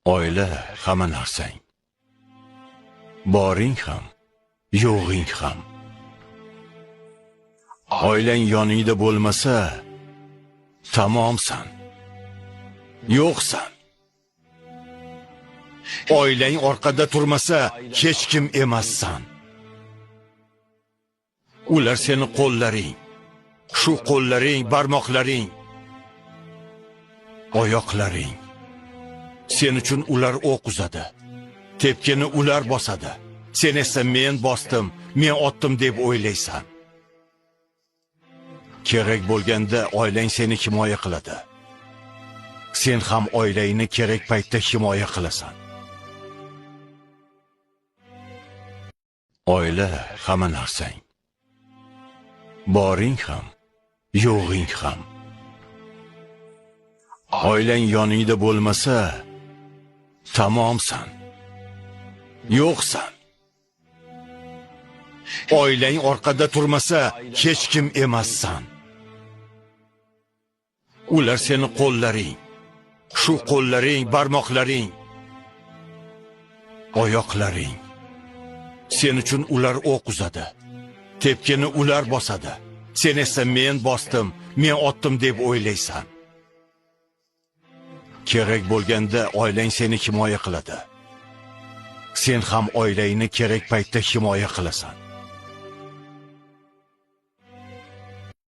Oila hamma narsang. Boring ham, yo'g'ing ham. Oilang yoningda bo'lmasa, tamomsan. Yo'qsan. Oilang orqada turmasa, hech kim emassan. Ular seni qo'llaring. Shu qo'llaring, barmoqlaring, oyoqlaring. Sen uchun ular o'q uzadi. Tepkini ular bosadi. Sen esa men bosdim, men otdim deb o'ylaysan. Kerak bo'lganda oilang seni himoya qiladi. Sen ham oilangni kerak paytda himoya qilasan. Oila hamma narsang. Boring ham, yo'g'ing ham. Oilang yoningda bo'lmasa, tamomsan. Yo'qsan. Oilang orqada turmasa, hech kim emassan. Ular seni qo'llaring. Shu qo'llaring, barmoqlaring, oyoqlaring. Sen uchun ular o'q uzadi. Tepkini ular bosadi. Sen esa men bosdim, men otdim deb o'ylaysan. Kerak bo'lganda oilang seni himoya qiladi. Sen ham oilangni kerak paytda himoya qilasan.